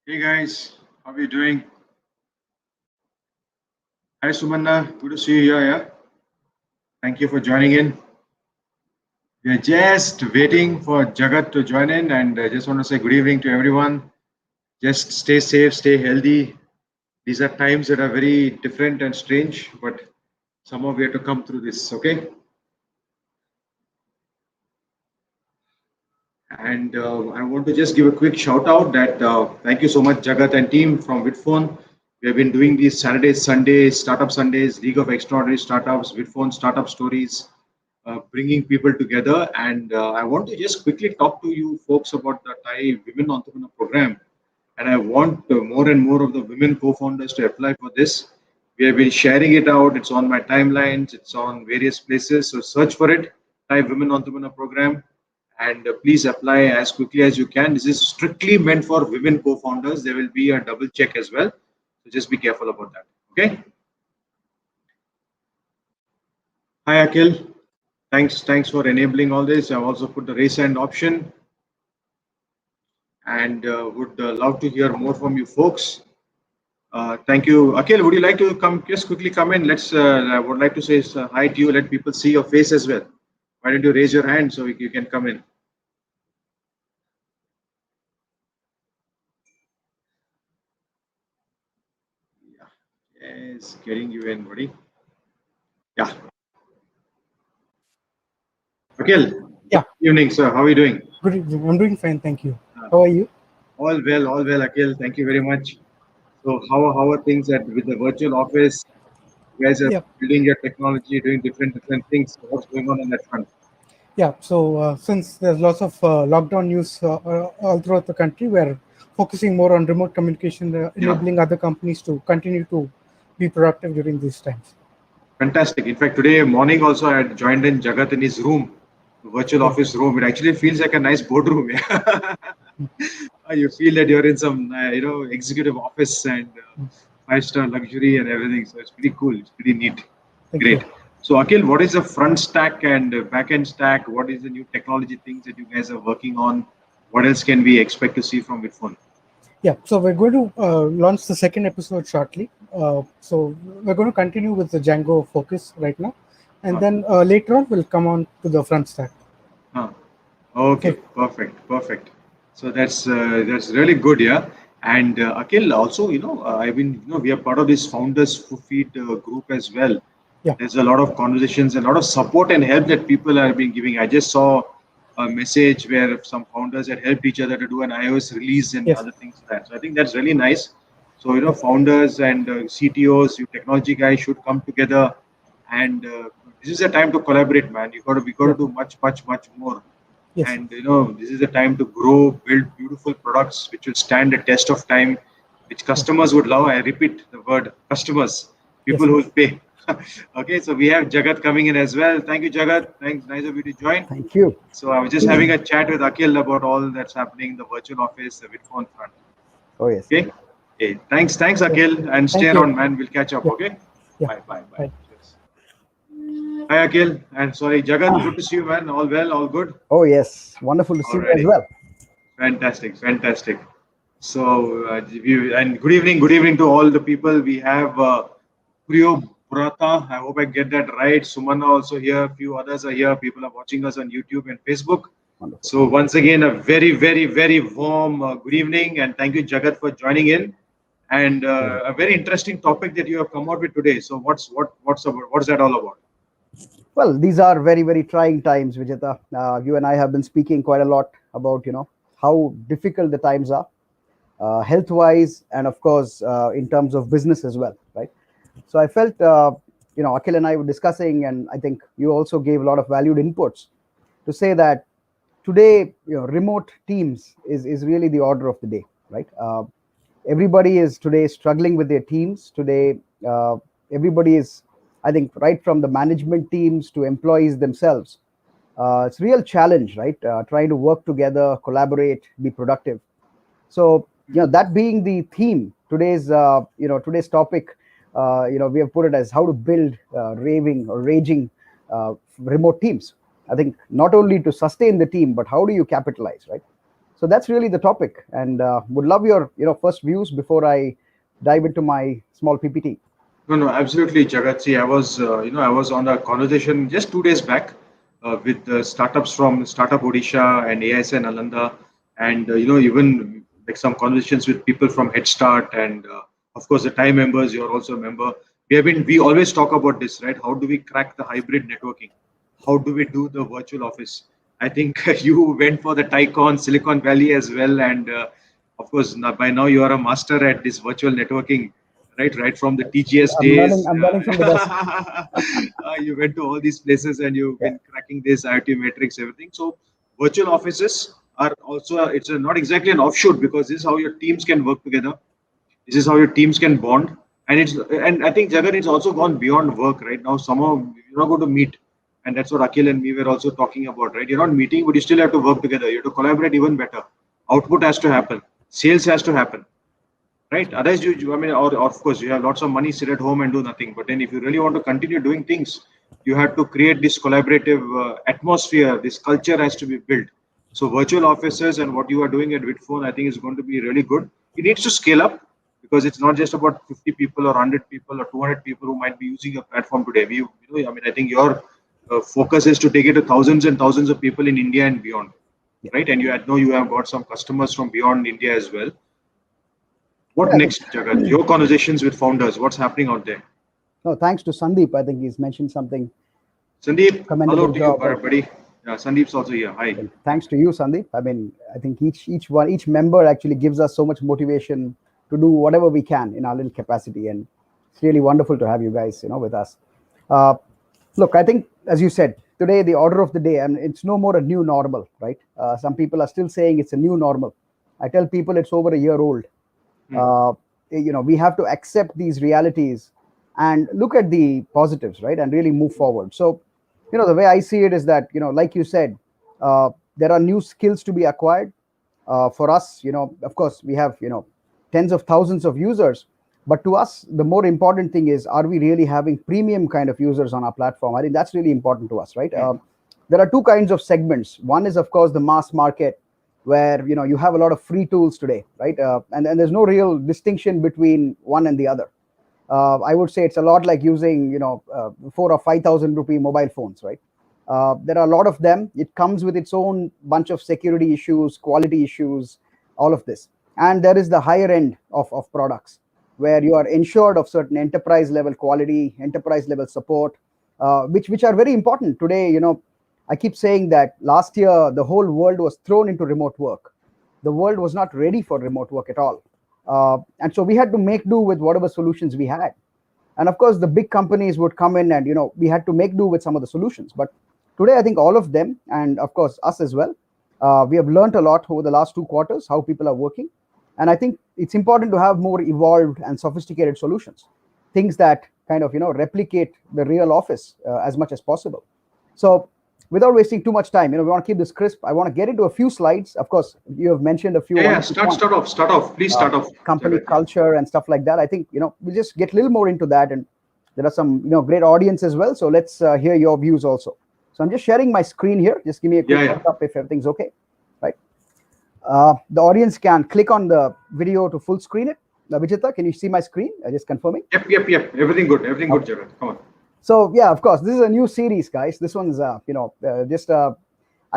Hey guys, how are you doing? Hi Sumanna, good to see you here. Yeah, thank you for joining in. We are just waiting for Jagat to join in, and I just want to say good evening to everyone. Just stay safe, stay healthy. These are times that are very different and strange, but somehow we have to come through this. Okay, and I want to just give a quick shout out that thank you so much, Jagat and team from Vidphone. We have been doing these Saturdays, Sundays, Startup Sundays, League of Extraordinary Startups, Vidphone Startup Stories, bringing people together. And I want to just quickly talk to you folks about the Thai Women Entrepreneur Program. And I want more and more of the women co-founders to apply for this. We have been sharing it out. It's on my timelines. It's on various places. So search for it, Thai Women Entrepreneur Program, and please apply as quickly as you can. This is strictly meant for women co-founders. There will be a double check as well. So just be careful about that. Okay. Hi Akhil. Thanks for enabling all this. I've also put the raise hand option, and would love to hear more from you folks. Thank you, Akhil. Would you like to come just quickly come in? Let's. I would like to say hi to you. Let people see your face as well. Why don't you raise your hand so you can come in? Yeah. Yes, getting you in, buddy. Yeah. Akhil. Yeah, Good evening, sir. How are you doing? good evening. I'm doing fine, thank you. Uh, How are you? all well, Akhil. Thank you very much. So, how are things at with the virtual office? You guys are Yeah, building your technology, doing different things. What's going on that front? yeah. So since there's lots of lockdown news all throughout the country, we're focusing more on remote communication, Yeah, enabling other companies to continue to be productive during these times. fantastic. In fact, today morning also I had joined in Jagat in his room, virtual Okay. office room. It actually feels like a nice boardroom. You feel that you're in some, executive office and five-star luxury and everything. So it's pretty cool. It's pretty neat. Thank Great. you. So, Akhil, what is the front stack and back end stack? What is the new technology things that you guys are working on? What else can we expect to see from Vidphone? Yeah, so we're going to launch the second episode shortly. So we're going to continue with the Django focus right now, and Huh, then later on we'll come on to the front stack. huh. Okay, So perfect. So that's really good, yeah. And Akhil, also, I've been, we are part of this founders feed group as well. yeah, There's a lot of conversations, a lot of support and help that people are being giving. I just saw a message where some founders had helped each other to do an iOS release and yes, other things like that. So I think that's really nice. So yeah, founders and CTOs, you technology guys should come together, and this is a time to collaborate, man. We got yeah, to do much more. yes, And this is the time to grow, build beautiful products which will stand the test of time, which yeah, customers would love. I repeat the word customers, people yes. who will pay. Okay, so we have Jagat coming in as well. Thank you, Jagat. Thanks, nice of you to join. Thank you. So I was just having a chat with Akhil about all that's happening in the virtual office, the Vidphone front. Oh, yes. Okay. Hey, thanks, Yeah. Akhil, and stay Thank you. around, man. We'll catch up. Yeah, Okay. yeah. Bye. Bye. Cheers. Hi, Akhil, and sorry, Jagat. Good to see you, man. All well, all good. Oh, yes. Wonderful to see you as Alrighty. well. Fantastic. So, and good evening to all the people. We have Priyo Brata. I hope I get that right. Sumana also here. A few others are here. People are watching us on YouTube and Facebook. Wonderful. So, once again, a very warm good evening, and thank you, Jagat, for joining in. And Pleasure. a very interesting topic that you have come out with today. So, what's that all about? Well, these are very trying times, Vijeta. You and I have been speaking quite a lot about, how difficult the times are, health-wise, and of course, in terms of business as well, right? So I felt, Akhil and I were discussing, and I think you also gave a lot of valued inputs to say that today, remote teams is really the order of the day, right? Everybody is today struggling with their teams. Today, everybody is, I think, right from the management teams to employees themselves. It's a real challenge, right? Trying to work together, collaborate, be productive. So, that being the theme today's topic, we have put it as how to build raving or raging remote teams. I think not only to sustain the team, but how do you capitalize, right? So that's really the topic, and would love your first views before I dive into my small PPT. No, no, absolutely, Jagat. See, I was on a conversation just 2 days back with startups from Startup Odisha and AISN Alanda, and even like some conversations with people from Head Start, and of course the Time members. You're also a member. We always talk about this, right? How do we crack the hybrid networking? How do we do the virtual office? I think you went for the Tycon, Silicon Valley as well, and of course by now you are a master at this virtual networking, right from the TGS I'm learning. days. I'm learning from the best. You went to all these places and you've Yeah. been cracking this IoT matrix, everything. So virtual offices are also not exactly an offshoot, because this is how your teams can work together. This is how your teams can bond. And I think, Jagat, it's also gone beyond work right now. Somehow you're not going to meet, and that's what Akhil and me were also talking about, right? You're not meeting, but you still have to work together. You have to collaborate even better. Output has to happen. Sales has to happen, right? Otherwise, I mean, or of course, you have lots of money, sit at home and do nothing. But then, if you really want to continue doing things, you have to create this collaborative atmosphere. This culture has to be built. So, virtual offices and what you are doing at Vidphone, I think, is going to be really good. It needs to scale up, because it's not just about 50 people or 100 people or 200 people who might be using your platform today. I mean, I think your focus is to take it to thousands and thousands of people in India and beyond, right? And I know you have got some customers from beyond India as well. What Yeah. next, Jagat? Your conversations with founders, what's happening out there? No, thanks to Sandeep. I think he's mentioned something. Sandeep, hello Commendable to you, job. buddy. Yeah, Sandeep's also here. Hi. Thanks to you, Sandeep. I mean, I think each member actually gives us so much motivation to do whatever we can in our little capacity, and it's really wonderful to have you guys, with us. Uh, Look, I think, as you said, today the order of the day, and it's no more a new normal, right? Some people are still saying it's a new normal. I tell people it's over a year old. Uh, we have to accept these realities and look at the positives, right, and really move forward. So, the way I see it is that, like you said, there are new skills to be acquired. For us, of course, we have tens of thousands of users, but to us, the more important thing is, are we really having premium kind of users on our platform? I think that's really important to us, right? There are two kinds of segments. One is, of course, the mass market, where you have a lot of free tools today, right? And there's no real distinction between one and the other. I would say it's a lot like using 4 or 5,000 rupee mobile phones, right? There are a lot of them. It comes with its own bunch of security issues, quality issues, all of this. And there is the higher end of products, where you are ensured of certain enterprise level quality, enterprise level support, which are very important today. I keep saying that last year the whole world was thrown into remote work. The world was not ready for remote work at all, and so we had to make do with whatever solutions we had. And of course, the big companies would come in, and we had to make do with some of the solutions. But today, I think all of them, and of course us as well, we have learned a lot over the last 2 quarters how people are working. And I think it's important to have more evolved and sophisticated solutions, things that kind of replicate the real office as much as possible. So, without wasting too much time, we want to keep this crisp. I want to get into a few slides. Of course, you have mentioned a few. Yeah, start off. Please start off. Company culture and stuff like that. I think we'll just get a little more into that, and there are some great audience as well. So let's hear your views also. So I'm just sharing my screen here. Just give me a quick thumbs up if everything's okay. Right. The audience can click on the video to full screen it. Vijetha, can you see my screen? Just confirming. Yep. Everything good, Jagat. Come on. So yeah, of course, this is a new series, guys. This one's I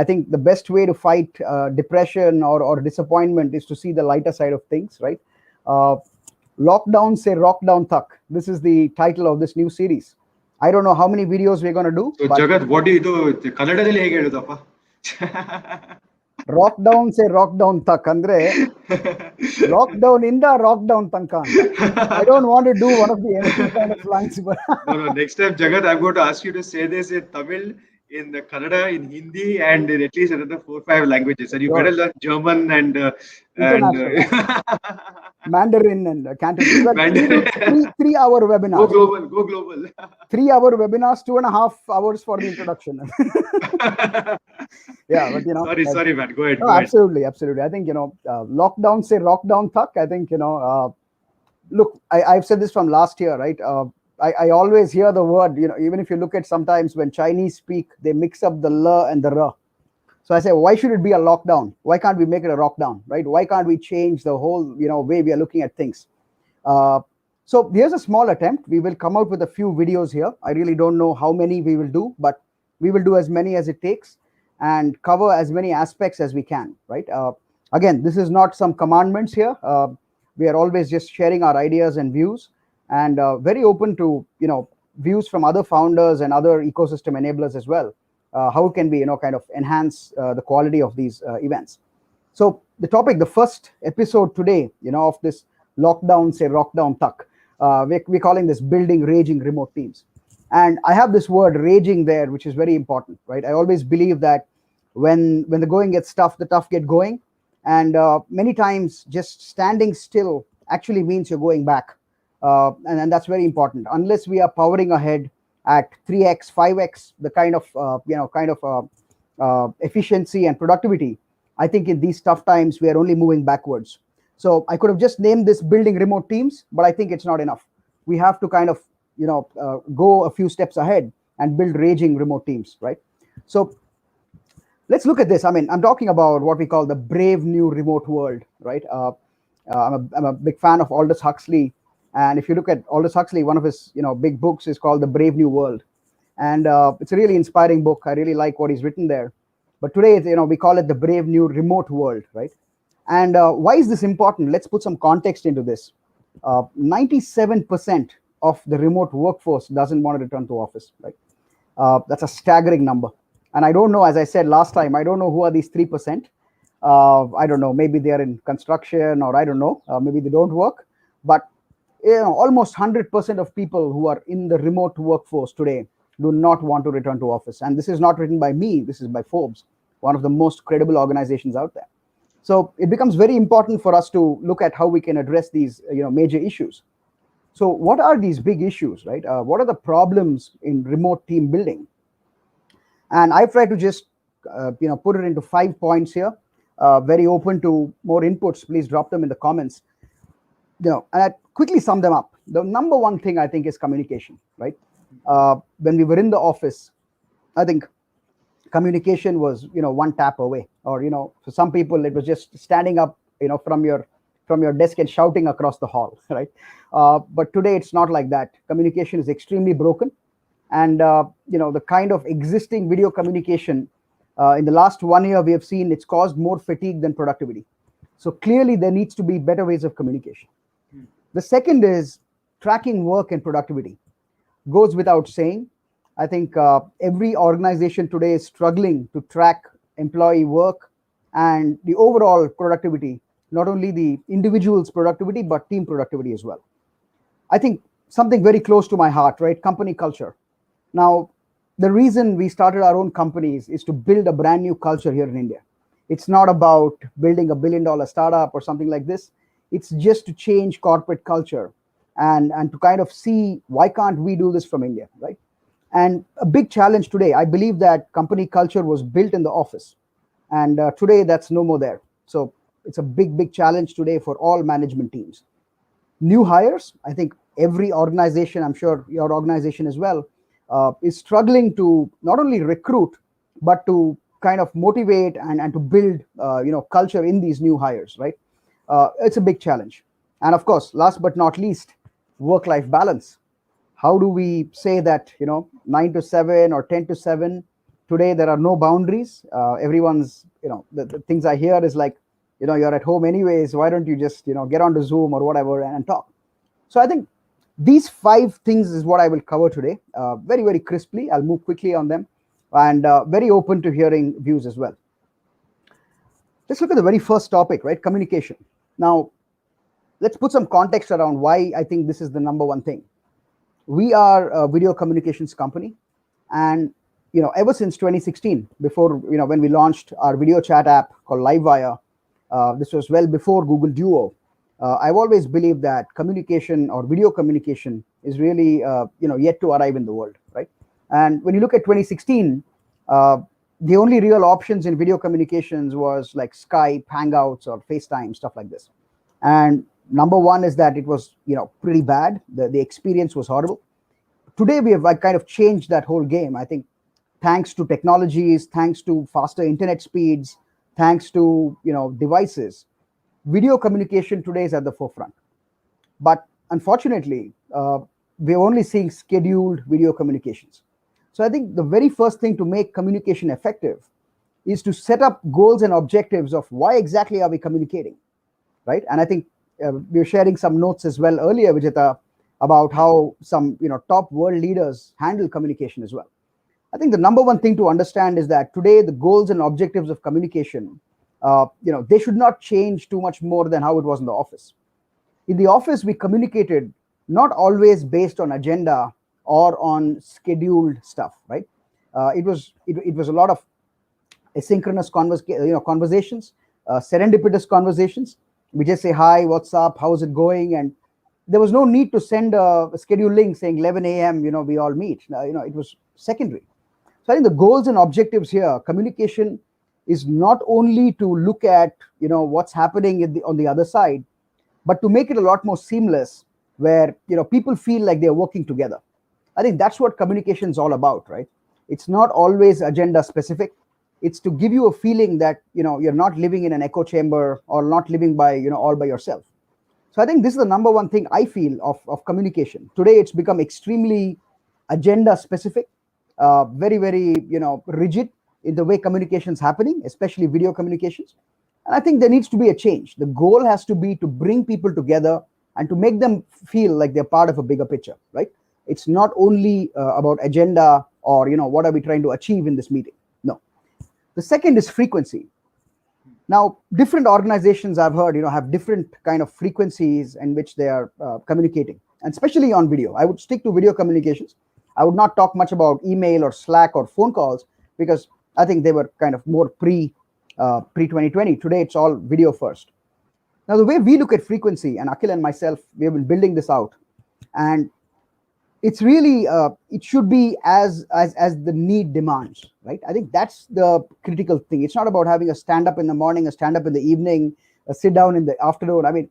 think the best way to fight depression or disappointment is to see the lighter side of things, right? Lockdown se Rockdown tak. This is the title of this new series. I don't know how many videos we're going to do. So Jagat, what do you do? Kannadadalli hege heludappa? Rockdown se Rockdown tak andre lockdown inda Rockdown tanka. I don't want to do one of the NLP kind of lines, but no. Next time, Jagat, I'm going to ask you to say this in Tamil, in Kannada, in Hindi, and in at least another 4 or 5 languages. And you better learn German and Mandarin and Cantonese. Like 3-hour webinars. Go global. 3-hour webinars, 2.5 hours for the introduction. Yeah, but Sorry, man. Go ahead. Absolutely. I think lockdown say Rockdown tak. I think look, I've said this from last year, right? I always hear the word, even if you look at sometimes when Chinese speak, they mix up the l and the r. So I say, why should it be a lockdown? Why can't we make it a rockdown, right? Why can't we change the whole, way we are looking at things? Uh, so here's a small attempt. We will come out with a few videos here. I really don't know how many we will do, but we will do as many as it takes and cover as many aspects as we can, right? Again, this is not some commandments here. We are always just sharing our ideas and views, and very open to, views from other founders and other ecosystem enablers as well. How can we, kind of enhance the quality of these events? So the topic, the first episode today, of this lockdown, say rockdown tuck, we're calling this building raging remote teams. And I have this word raging there, which is very important, right? I always believe that when the going gets tough, the tough get going. And many times just standing still actually means you're going back. And that's very important. Unless we are powering ahead at 3x, 5x, the kind of efficiency and productivity, I think in these tough times, we are only moving backwards. So I could have just named this building remote teams, but I think it's not enough. We have to kind of, go a few steps ahead and build raging remote teams, right? So let's look at this. I mean, I'm talking about what we call the brave new remote world, right? I'm a big fan of Aldous Huxley. And if you look at Aldous Huxley, one of his, big books is called The Brave New World. And it's a really inspiring book. I really like what he's written there. But today, we call it the brave new remote world, right? And why is this important? Let's put some context into this. 97% of the remote workforce doesn't want to return to office, right? That's a staggering number. And I don't know, as I said last time, I don't know who are these 3%. I don't know, maybe they're in construction, or I don't know, maybe they don't work. But almost 100% of people who are in the remote workforce today do not want to return to office. And this is not written by me, this is by Forbes, one of the most credible organizations out there. So it becomes very important for us to look at how we can address these major issues. So what are these big issues, right? What are the problems in remote team building? And I've tried to just put it into 5 points here. Very open to more inputs. Please drop them in the comments. And I quickly sum them up. The number one thing I think is communication, right? When we were in the office, I think communication was one tap away, or for some people it was just standing up from your desk and shouting across the hall, right? But today it's not like that. Communication is extremely broken, and the kind of existing video communication in the last 1 year we have seen it's caused more fatigue than productivity. So clearly there needs to be better ways of communication. The second is tracking work and productivity. Goes without saying. I think every organization today is struggling to track employee work and the overall productivity, not only the individual's productivity, but team productivity as well. I think something very close to my heart, right? Company culture. Now, the reason we started our own companies is to build a brand new culture here in India. It's not about building $1 billion startup or something like this. It's just to change corporate culture and to kind of see why can't we do this from India, right? And a big challenge today, I believe that company culture was built in the office, and today that's no more there. So it's a big challenge today for all management teams. New hires, I think every organization, I'm sure your organization as well, is struggling to not only recruit, but to kind of motivate and to build culture in these new hires, right? It's a big challenge. And of course, last but not least, work-life balance. How do we say that 9 to 7 or 10 to 7? Today there are no boundaries. Everyone's the things I hear is like, you're at home anyways, why don't you just get onto Zoom or whatever and talk? So I think these 5 things is what I will cover today, very crisply. I'll move quickly on them, and very open to hearing views as well. Let's look at the very first topic, right? Communication. Now let's put some context around why I think this is the number one thing. We are a video communications company, and ever since 2016, before when we launched our video chat app called Livewire, this was well before Google Duo. I've always believed that communication or video communication is really yet to arrive in the world, right? And when you look at 2016, the only real options in video communications was like Skype, Hangouts, or FaceTime, stuff like this. And number one is that it was pretty bad. The experience was horrible. Today we have kind of changed that whole game. I think thanks to technologies, thanks to faster internet speeds, thanks to devices, video communication today is at the forefront. But unfortunately, we're only seeing scheduled video communications. So I think the very first thing to make communication effective is to set up goals and objectives of why exactly are we communicating, right? And I think we were sharing some notes as well earlier, Vijetha, about how some top world leaders handle communication as well. I think the number one thing to understand is that today the goals and objectives of communication, they should not change too much more than how it was in the office. In the office, we communicated not always based on agenda or on scheduled stuff, right? It was a lot of asynchronous conversations, serendipitous conversations. We just say hi, what's up, how's it going, and there was no need to send a schedule link saying 11 a.m. We all meet. It was secondary. So I think the goals and objectives here, communication is not only to look at what's happening on the other side, but to make it a lot more seamless, where people feel like they're working together. I think that's what communication is all about, right? It's not always agenda specific. It's to give you a feeling that you're not living in an echo chamber or not living by all by yourself. So I think this is the number one thing I feel of communication today. It's become extremely agenda specific, very rigid in the way communication's happening, especially video communications. And I think there needs to be a change. The goal has to be to bring people together and to make them feel like they're part of a bigger picture, right? It's not only about agenda or what are we trying to achieve in this meeting. No. The second is frequency. Now, different organizations I've heard have different kind of frequencies in which they are communicating, and especially on video. I would stick to video communications. I would not talk much about email or Slack or phone calls, because I think they were kind of more pre 2020. Today it's all video first. Now, the way we look at frequency, and Akhil and myself, we have been building this out, and it's really it should be as the need demands, right? I think that's the critical thing. It's not about having a stand up in the morning, a stand up in the evening, a sit down in the afternoon. I mean,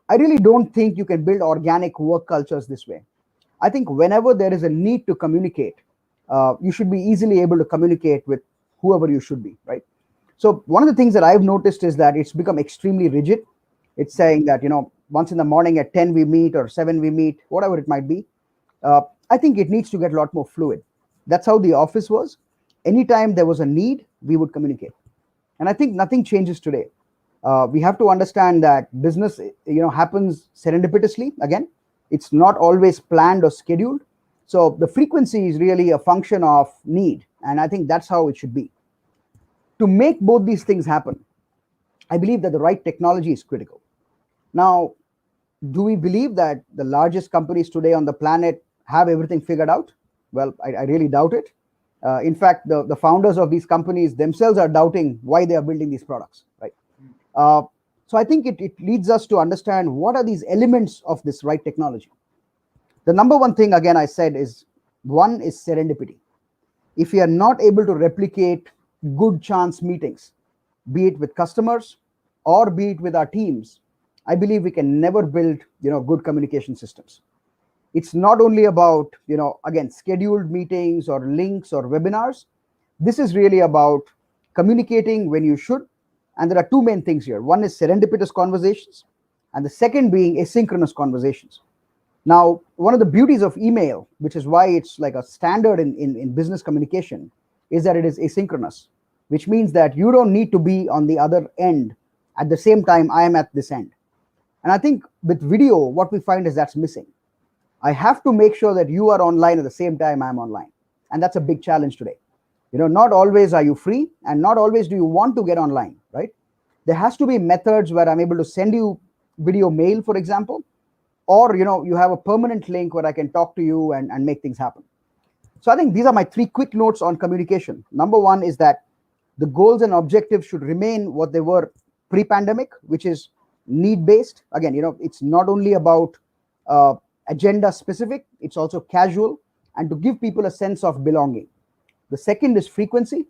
I really don't think you can build organic work cultures this way. I think whenever there is a need to communicate, you should be easily able to communicate with whoever you should be, right? So one of the things that I've noticed is that it's become extremely rigid. It's saying that once in the morning at 10 we meet, or 7 we meet, whatever it might be. I think it needs to get a lot more fluid. That's how the office was. Anytime there was a need, we would communicate. And I think nothing changes today. We have to understand that business, happens serendipitously. Again, it's not always planned or scheduled. So the frequency is really a function of need. And I think that's how it should be. To make both these things happen, I believe that the right technology is critical. Now, do we believe that the largest companies today on the planet have everything figured out? Well, I really doubt it. In fact, the founders of these companies themselves are doubting why they are building these products, right? So I think it leads us to understand what are these elements of this right technology. The number one thing, again, I said is serendipity. If we are not able to replicate good chance meetings, be it with customers or be it with our teams, I believe we can never build good communication systems. It's not only about again, scheduled meetings or links or webinars. This is really about communicating when you should. And there are two main things here. One is serendipitous conversations, and the second being asynchronous conversations. Now, one of the beauties of email, which is why it's like a standard in business communication, is that it is asynchronous, which means that you don't need to be on the other end at the same time I am at this end. And I think with video, what we find is that's missing. I have to make sure that you are online at the same time I'm online. And that's a big challenge today. Not always are you free, and not always do you want to get online, right? There has to be methods where I'm able to send you video mail, for example, or you have a permanent link where I can talk to you and make things happen. So I think these are my 3 quick notes on communication. Number one is that the goals and objectives should remain what they were pre-pandemic, which is need-based. Again, it's not only about agenda specific, it's also casual, and to give people a sense of belonging. The second is frequency.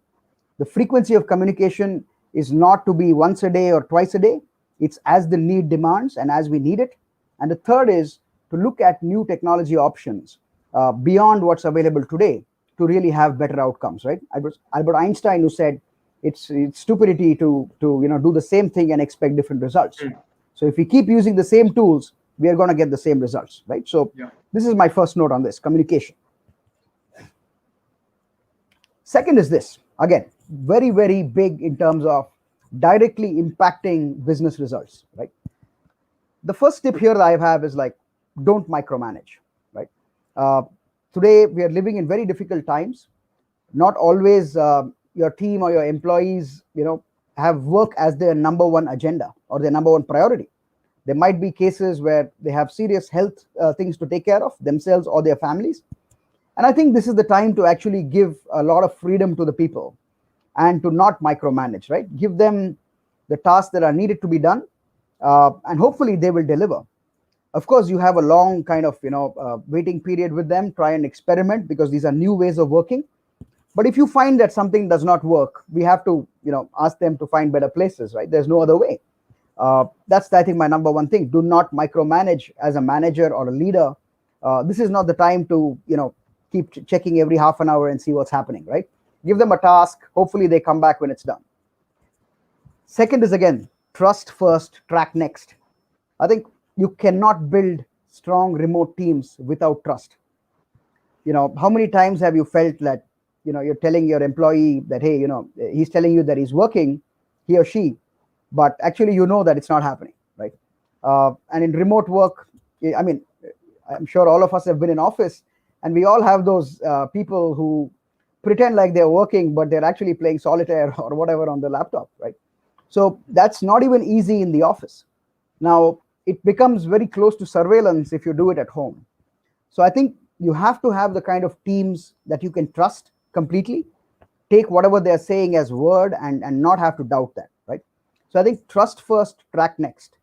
The frequency of communication is not to be once a day or twice a day. It's as the need demands and as we need it. And the third is to look at new technology options beyond what's available today to really have better outcomes, right? Albert Einstein, who said it's stupidity to do the same thing and expect different results. So if we keep using the same tools, we are going to get the same results, right? So this is my first note on this: communication. Second is this, again, very, very big in terms of directly impacting business results, right? The first tip here that I have is like, don't micromanage, right? Today we are living in very difficult times. Not always your team or your employees, have work as their number one agenda or their number one priority. There might be cases where they have serious health things to take care of themselves or their families. And I think this is the time to actually give a lot of freedom to the people and to not micromanage, right? Give them the tasks that are needed to be done, and hopefully they will deliver. Of course, you have a long kind of waiting period with them, try and experiment, because these are new ways of working. But if you find that something does not work, we have to ask them to find better places, right? There's no other way. That's, I think, my number one thing. Do not micromanage as a manager or a leader. This is not the time to keep checking every half an hour and see what's happening, right? Give them a task. Hopefully they come back when it's done. Second is, again, trust first, track next. I think you cannot build strong remote teams without trust. How many times have you felt that you're telling your employee that, hey, he's telling you that he's working, he or she, but actually that it's not happening, right? And in remote work, I mean, I'm sure all of us have been in office, and we all have those people who pretend like they're working, but they're actually playing solitaire or whatever on the laptop, right? So that's not even easy in the office. Now, it becomes very close to surveillance if you do it at home. So I think you have to have the kind of teams that you can trust completely, take whatever they're saying as word, and not have to doubt that, right? So I think trust first, track next.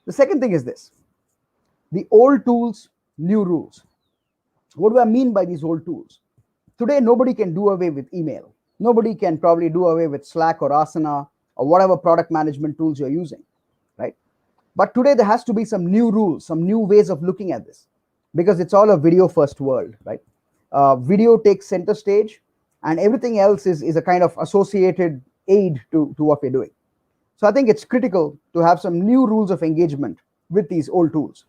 The second thing is this: the old tools, new rules. What do I mean by these old tools? Today, nobody can do away with email. Nobody can probably do away with Slack or Asana or whatever product management tools you're using, right? But today there has to be some new rules, some new ways of looking at this, because it's all a video first world, right? Video takes center stage, and everything else is a kind of associated aid to what we're doing. So I think it's critical to have some new rules of engagement with these old tools.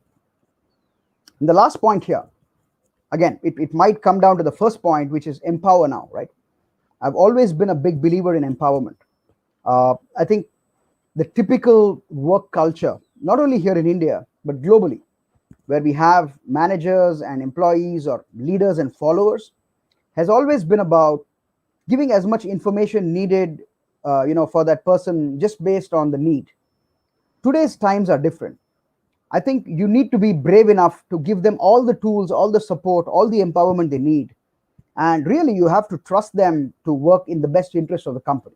And the last point here, again, it might come down to the first point, which is empower now, right? I've always been a big believer in empowerment. I think the typical work culture, not only here in India, but globally, where we have managers and employees or leaders and followers, has always been about giving as much information needed for that person just based on the need. Today's times are different. I think you need to be brave enough to give them all the tools, all the support, all the empowerment they need. And really, you have to trust them to work in the best interest of the company.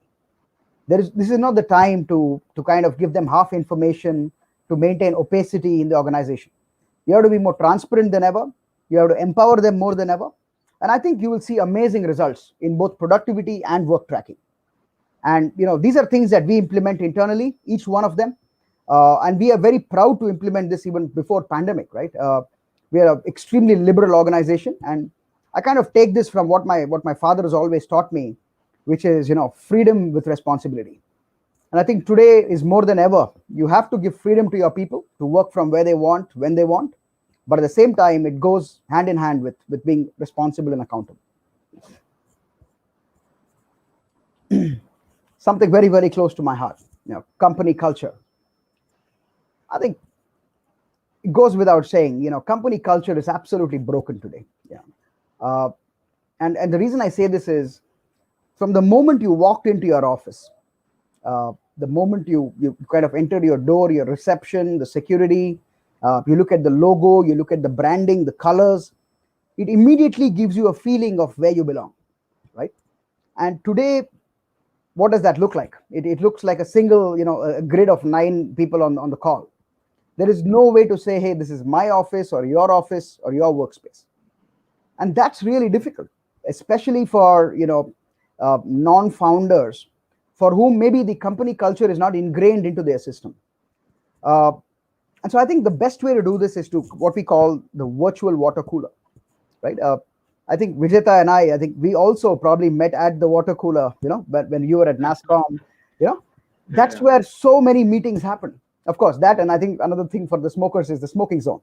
This is not the time to kind of give them half information to maintain opacity in the organization. You have to be more transparent than ever. You have to empower them more than ever. And I think you will see amazing results in both productivity and work tracking. And these are things that we implement internally, each one of them. And we are very proud to implement this even before pandemic, right? We are an extremely liberal organization, and I kind of take this from what my father has always taught me, which is freedom with responsibility. And I think today is more than ever, you have to give freedom to your people to work from where they want, when they want, but at the same time, it goes hand in hand with being responsible and accountable. Something very, very close to my heart, company culture. I think it goes without saying, company culture is absolutely broken today. Yeah. And the reason I say this is, from the moment you walked into your office, the moment you kind of entered your door, your reception, the security, you look at the logo, you look at the branding, the colors, it immediately gives you a feeling of where you belong, right? And today, what does that look like? It looks like a single, a grid of 9 people on the call. There is no way to say, hey, this is my office or your workspace. And that's really difficult, especially for, non-founders, for whom maybe the company culture is not ingrained into their system. And so I think the best way to do this is to what we call the virtual water cooler, right? I think Vijetha and I think we also probably met at the water cooler, but when you were at NASCOM, that's Yeah. where so many meetings happen. Of course, that, and I think another thing for the smokers is the smoking zone.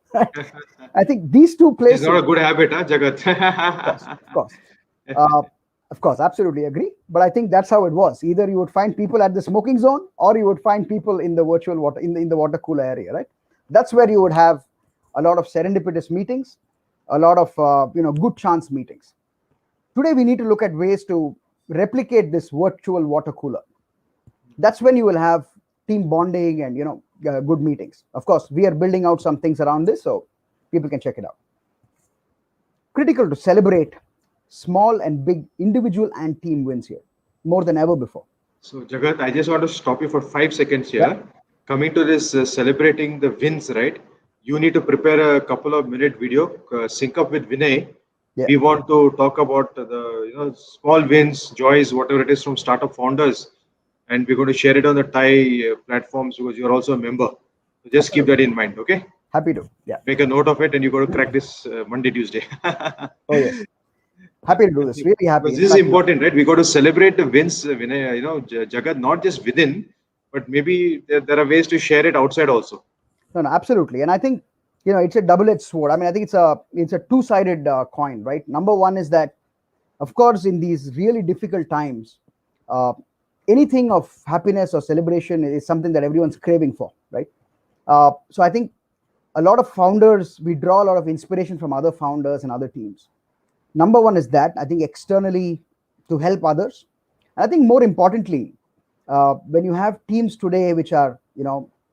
I think these two Which is not places, a good habit, huh, of course, uh, of course, absolutely agree. But I think that's how it was. Either you would find people at the smoking zone, or you would find people in the virtual water in the water cooler area, right? That's where you would have a lot of serendipitous meetings, a lot of good chance meetings. Today, we need to look at ways to replicate this virtual water cooler. That's when you will have team bonding and good meetings. Of course, we are building out some things around this, so people can check it out. Critical to celebrate small and big individual and team wins here more than ever before. So, Jagat, I just want to stop you for 5 seconds Yeah, here. Coming to this celebrating the wins, right? You need to prepare a couple of minute video, sync up with Vinay. yeah. We want to talk about the small wins, joys, whatever it is from startup founders, and we're going to share it on the Thai platforms because you're also a member. So just keep that Absolutely. in mind, okay? Happy to. Yeah. Make a note of it, and you're going to crack this Monday, Tuesday. Oh yes. Happy to do this. Really happy. Because In this is fact, important, right? We got to celebrate the wins, Vinay, Jagat, not just within, but maybe there are ways to share it outside also. no, absolutely. And I think it's a double-edged sword. I mean, I think it's a two-sided coin, right? Number one is that, of course, in these really difficult times, uh, anything of happiness or celebration is something that everyone's craving for, right? So I think a lot of founders, we draw a lot of inspiration from other founders and other teams. Number one is that I think externally to help others. And I think more importantly, when you have teams today which are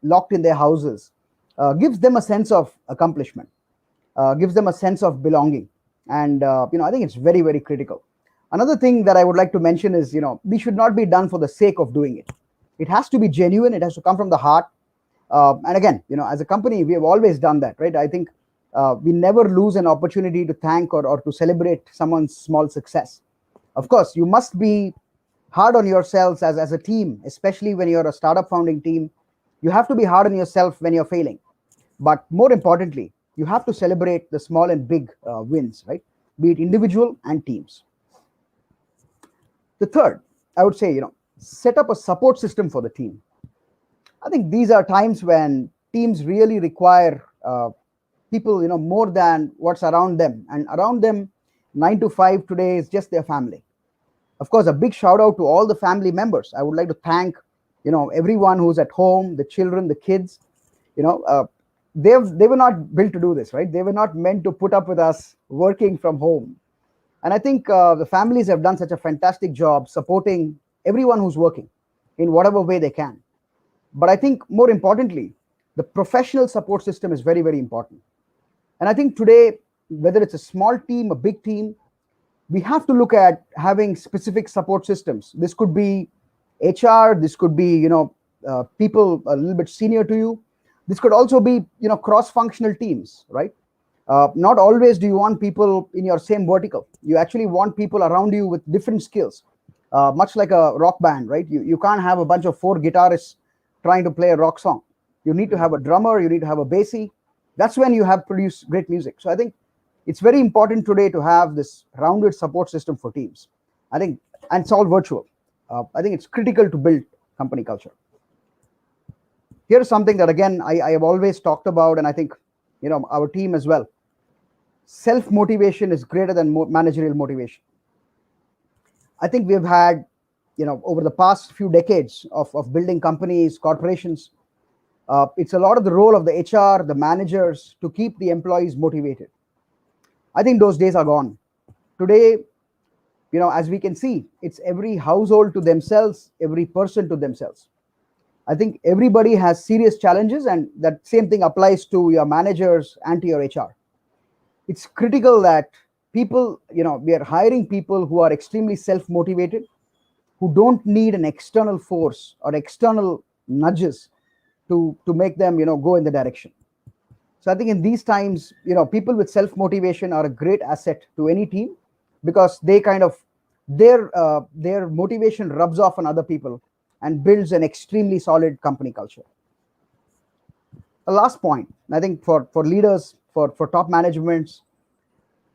locked in their houses, gives them a sense of accomplishment, gives them a sense of belonging, and I think it's very, very critical. Another thing that I would like to mention is we should not be done for the sake of doing it. It has to be genuine. It has to come from the heart. And again, as a company, we have always done that, right? I think we never lose an opportunity to thank or to celebrate someone's small success. Of course, you must be hard on yourselves as a team, especially when you're a startup founding team. You have to be hard on yourself when you're failing. But more importantly, you have to celebrate the small and big wins, right? Be it individual and teams. The third, I would say, set up a support system for the team. I think these are times when teams really require people, more than what's around them. And around them, 9 to 5 today is just their family. Of course, a big shout out to all the family members. I would like to thank, everyone who's at home, the children, the kids. They were not built to do this, right? They were not meant to put up with us working from home. And I think the families have done such a fantastic job supporting everyone who's working in whatever way they can. But I think more importantly, the professional support system is very, very important. And I think today, whether it's a small team, a big team, we have to look at having specific support systems. This could be HR, this could be, people a little bit senior to you. This could also be, cross-functional teams, right? Not always do you want people in your same vertical. You actually want people around you with different skills, much like a rock band, right? You can't have a bunch of 4 guitarists trying to play a rock song. You need to have a drummer, you need to have a bassy. That's when you have produced great music. So I think it's very important today to have this rounded support system for teams. I think, and it's all virtual. I think it's critical to build company culture. Here's something that, again, I have always talked about, and I think, our team as well. Self-motivation is greater than managerial motivation. I think we've had, over the past few decades of building companies, corporations, it's a lot of the role of the HR, the managers to keep the employees motivated. I think those days are gone. Today, as we can see, it's every household to themselves, every person to themselves. I think everybody has serious challenges, and that same thing applies to your managers and to your HR. It's critical that people, we are hiring people who are extremely self-motivated, who don't need an external force or external nudges to make them, go in the direction. So I think in these times, people with self-motivation are a great asset to any team, because they kind of, their motivation rubs off on other people and builds an extremely solid company culture. The last point, I think for leaders, for top managements,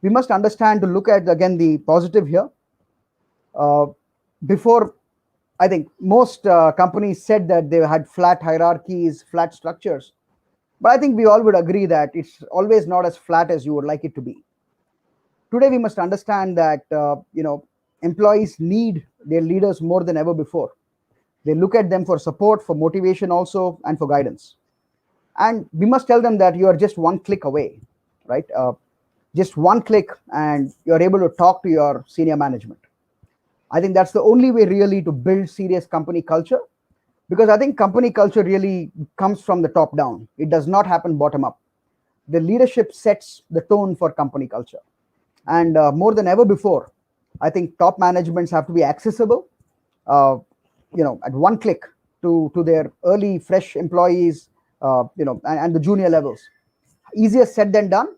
We must understand to look at again the positive here. Before, I think most companies said that they had flat hierarchies, flat structures, but I think we all would agree that it's always not as flat as you would like it to be. Today we must understand that employees need their leaders more than ever before. They look at them for support, for motivation also, and for guidance. And we must tell them that you are just one click away, right? Just one click and you're able to talk to your senior management. I think that's the only way really to build serious company culture, because I think company culture really comes from the top down. It does not happen bottom up. The leadership sets the tone for company culture. And more than ever before, I think top managements have to be accessible, at one click to their early, fresh employees, and the junior levels. Easier said than done,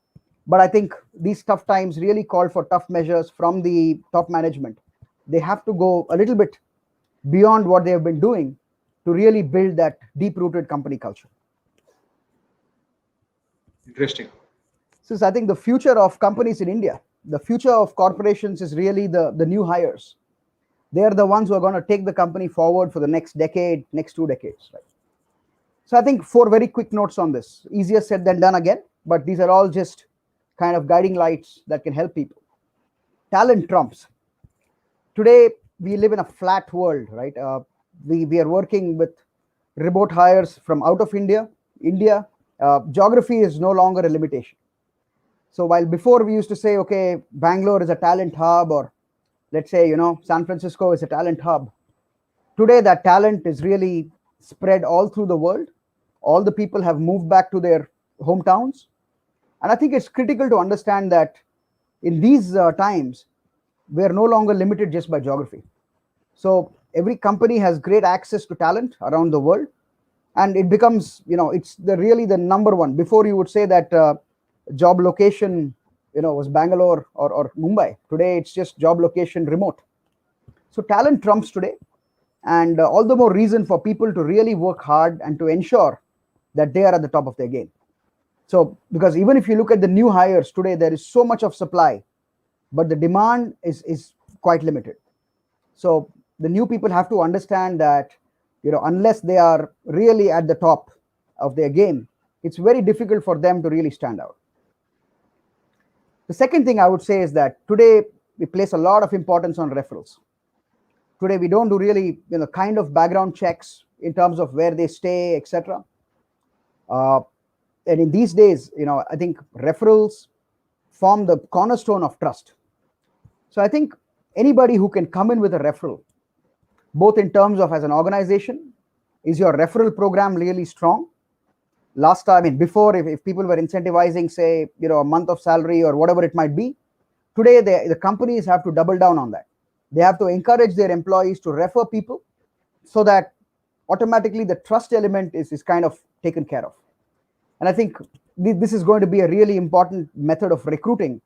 but I think these tough times really call for tough measures from the top management. They have to go a little bit beyond what they have been doing to really build that deep-rooted company culture. Interesting. Since I think the future of companies in India, the future of corporations is really the new hires. They are the ones who are going to take the company forward for the next decade, next 2 decades. Right? So I think 4 very quick notes on this. Easier said than done again, but these are all just kind of guiding lights that can help people. Talent trumps. Today, we live in a flat world, right? We are working with remote hires from out of India. Geography is no longer a limitation. So while before we used to say, okay, Bangalore is a talent hub, or let's say, San Francisco is a talent hub. Today, that talent is really spread all through the world. All the people have moved back to their hometowns. And I think it's critical to understand that in these times, we're no longer limited just by geography. So every company has great access to talent around the world. And it becomes, it's really the number one. Before you would say that job location, was Bangalore or Mumbai. Today, it's just job location remote. So talent trumps today. And all the more reason for people to really work hard and to ensure that they are at the top of their game. So, because even if you look at the new hires today, there is so much of supply, but the demand is quite limited. So the new people have to understand that, unless they are really at the top of their game, it's very difficult for them to really stand out. The second thing I would say is that today we place a lot of importance on referrals. Today we don't do really, kind of background checks in terms of where they stay, etc. And in these days, I think referrals form the cornerstone of trust. So I think anybody who can come in with a referral, both in terms of as an organization, is your referral program really strong? Last time, before, if people were incentivizing, say, a month of salary or whatever it might be, today the companies have to double down on that. They have to encourage their employees to refer people so that automatically the trust element is kind of taken care of. And I think this is going to be a really important method of recruiting.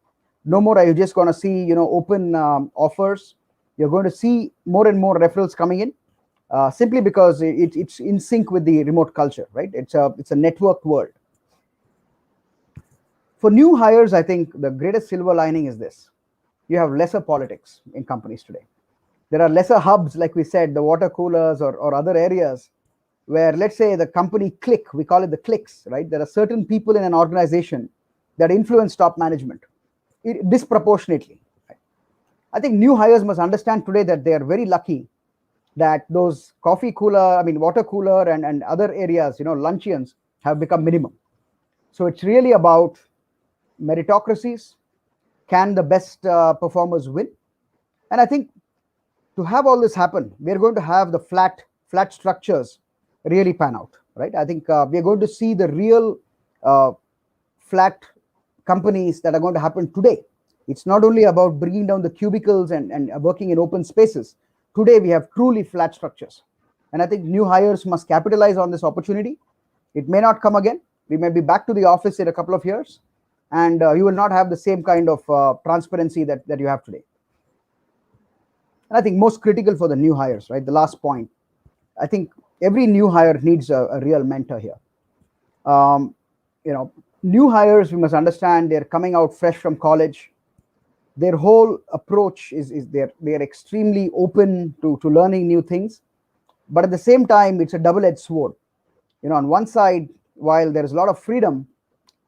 No more are you just going to see, open offers. You're going to see more and more referrals coming in, simply because it's in sync with the remote culture, right? It's a networked world. For new hires, I think the greatest silver lining is this. You have lesser politics in companies today. There are lesser hubs, like we said, the water coolers or other areas where, let's say, the company clique, we call it the cliques, right? There are certain people in an organization that influence top management disproportionately. Right? I think new hires must understand today that they are very lucky that those water cooler and other areas, luncheons have become minimum. So it's really about meritocracies. Can the best performers win? And I think to have all this happen, we're going to have the flat structures really pan out, right? I think we're going to see the real flat companies that are going to happen today. It's not only about bringing down the cubicles and working in open spaces. Today, we have truly flat structures. And I think new hires must capitalize on this opportunity. It may not come again. We may be back to the office in a couple of years, and you will not have the same kind of transparency that you have today. And I think most critical for the new hires, right? The last point, I think every new hire needs a real mentor here. New hires, we must understand they're coming out fresh from college. Their whole approach is they're extremely open to learning new things, but at the same time it's a double-edged sword. On one side, while there is a lot of freedom,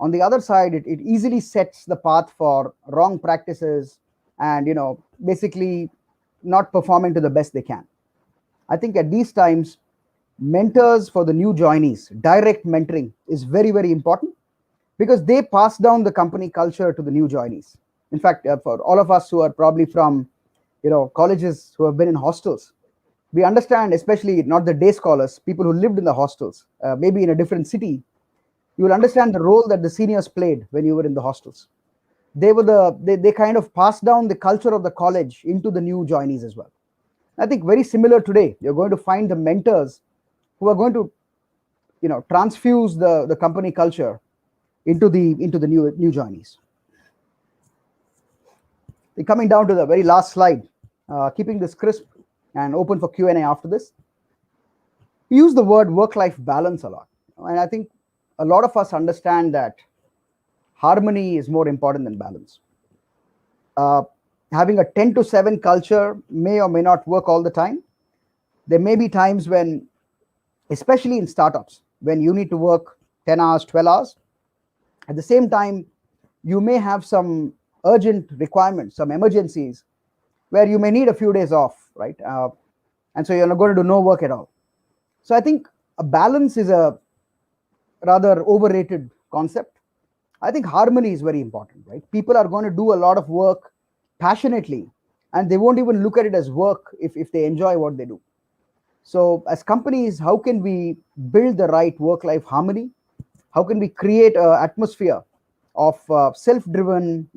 on the other side it easily sets the path for wrong practices and basically not performing to the best they can. I think at these times, mentors for the new joinees, direct mentoring is very, very important, because they pass down the company culture to the new joinees. In fact, for all of us who are probably from colleges who have been in hostels, we understand, especially not the day scholars, people who lived in the hostels, maybe in a different city, you will understand the role that the seniors played when you were in the hostels. They kind of passed down the culture of the college into the new joinees as well. I think very similar today, you're going to find the mentors who are going to transfuse the company culture into the new joinees. Coming down to the very last slide, keeping this crisp and open for Q&A after this. We use the word work-life balance a lot, and I think a lot of us understand that harmony is more important than balance. Having a 10 to 7 culture may or may not work all the time. There may be times when, especially in startups, when you need to work 10 hours, 12 hours. At the same time, you may have some urgent requirements, some emergencies, where you may need a few days off, right? And so you're not going to do no work at all. So I think a balance is a rather overrated concept. I think harmony is very important, right? People are going to do a lot of work passionately, and they won't even look at it as work if they enjoy what they do. So as companies, how can we build the right work-life harmony? How can we create an atmosphere of self-driven,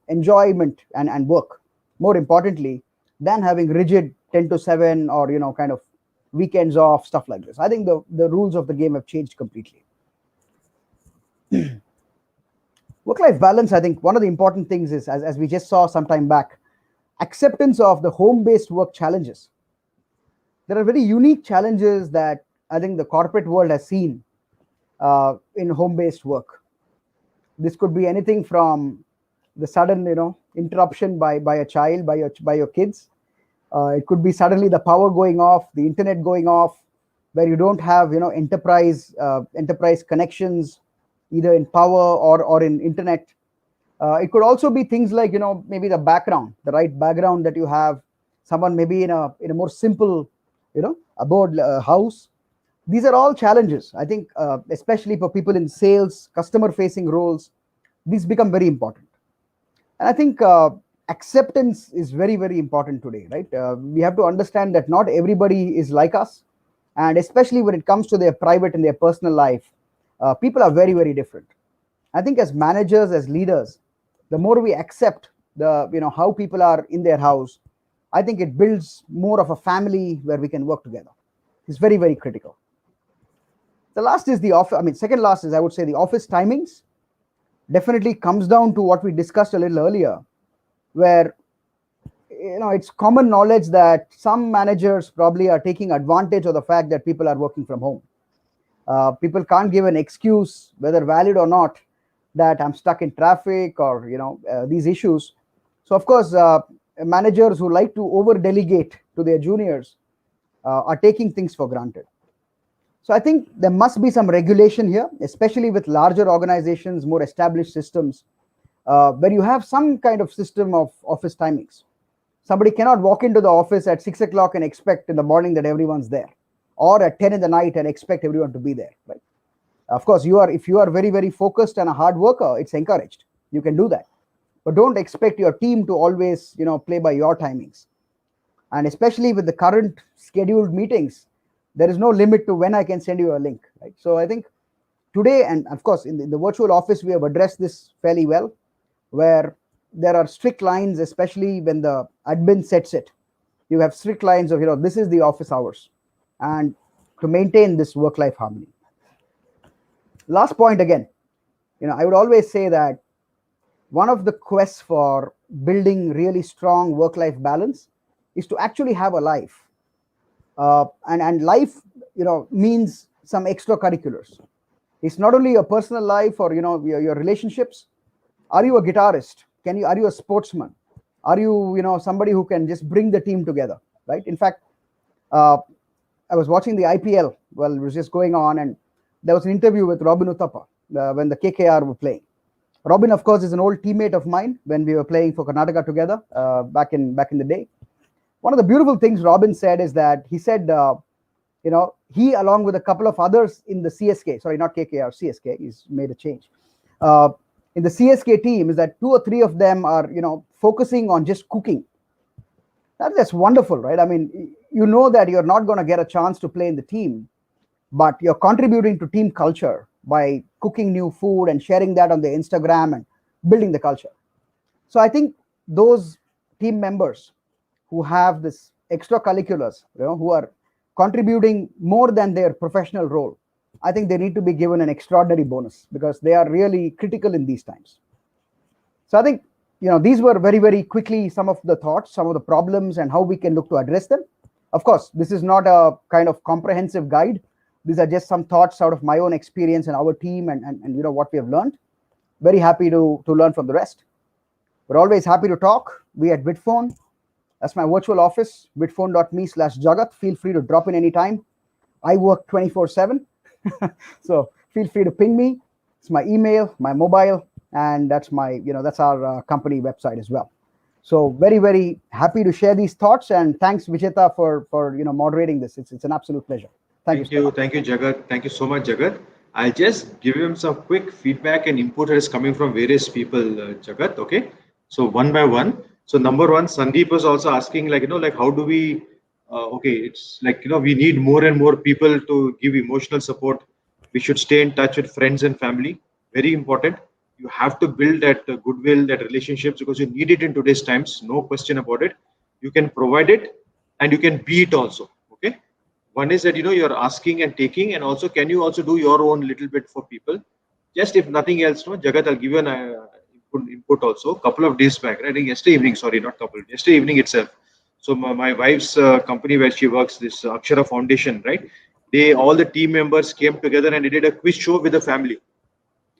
enjoyment and work, more importantly, than having rigid 10 to 7 or, kind of weekends off, stuff like this. I think the rules of the game have changed completely. Work-life balance, I think one of the important things is, as we just saw some time back, acceptance of the home-based work challenges. There are very unique challenges that I think the corporate world has seen in home-based work. This could be anything from the sudden, interruption by a child, by your kids. It could be suddenly the power going off, the internet going off, where you don't have, enterprise connections, either in power or in internet. It could also be things like, maybe the right background that you have, someone maybe in a more simple, abode house. These are all challenges. I think, especially for people in sales, customer-facing roles, these become very important. And I think acceptance is very, very important today, right? We have to understand that not everybody is like us, and especially when it comes to their private and their personal life, people are very, very different. I think as managers, as leaders, the more we accept how people are in their house, I think it builds more of a family where we can work together. It's very, very critical. The last is the office. Second last is, I would say, the office timings. Definitely comes down to what we discussed a little earlier, where it's common knowledge that some managers probably are taking advantage of the fact that people are working from home. People can't give an excuse, whether valid or not, that I'm stuck in traffic or these issues. So of course, managers who like to over delegate to their juniors are taking things for granted. So I think there must be some regulation here, especially with larger organizations, more established systems, where you have some kind of system of office timings. Somebody cannot walk into the office at 6 o'clock and expect in the morning that everyone's there, or at 10 in the night and expect everyone to be there, right? Of course, if you are very, very focused and a hard worker, it's encouraged. You can do that. But don't expect your team to always, play by your timings. And especially with the current scheduled meetings, there is no limit to when I can send you a link, right? So I think today, and of course, in the virtual office, we have addressed this fairly well, where there are strict lines, especially when the admin sets it. You have strict lines of, this is the office hours, and to maintain this work-life harmony. Last point again, I would always say that one of the quests for building really strong work-life balance is to actually have a life. And life, means some extracurriculars. It's not only your personal life or, your relationships. Are you a guitarist? Are you a sportsman? Are you, somebody who can just bring the team together, right? In fact, uh, I was watching the IPL while it was just going on, and there was an interview with Robin Uthappa when the KKR were playing. Robin, of course, is an old teammate of mine when we were playing for Karnataka together back in the day. One of the beautiful things Robin said is that he said, he along with a couple of others in the CSK, sorry, not KKR, CSK, he's made a change. In the CSK team is that 2 or 3 of them are, focusing on just cooking. That's wonderful, right? I mean, you know that you're not going to get a chance to play in the team, but you're contributing to team culture by cooking new food and sharing that on the Instagram and building the culture. So I think those team members who have this extracurriculars, who are contributing more than their professional role, I think they need to be given an extraordinary bonus because they are really critical in these times. So I think, these were very, very quickly some of the thoughts, some of the problems, and how we can look to address them. Of course, this is not a kind of comprehensive guide. These are just some thoughts out of my own experience and our team and what we have learned. Very happy to learn from the rest. We're always happy to talk. We at Vidphone, that's my virtual office, vidphone.me/Jagat. Feel free to drop in anytime. I work 24/7. So feel free to ping me. It's my email, my mobile, and that's my, that's our company website as well. So very, very happy to share these thoughts, and thanks Vijetha for moderating this. It's an absolute pleasure. Thank you, Jagat. Thank you so much, Jagat. I'll just give him some quick feedback and input that is coming from various people, Jagat. Okay, so one by one. So number one, Sandeep was also asking, how do we? It's we need more and more people to give emotional support. We should stay in touch with friends and family. Very important. You have to build that goodwill, that relationships, because you need it in today's times. No question about it. You can provide it, and you can be it also. Okay. One is that you're asking and taking, and also can you also do your own little bit for people? Just if nothing else, no, Jagat, I'll give you an input also. A couple of days back, I think yesterday evening, sorry, not couple, yesterday evening itself. So my wife's company where she works, this Akshara Foundation, right? All the team members came together and they did a quiz show with the family.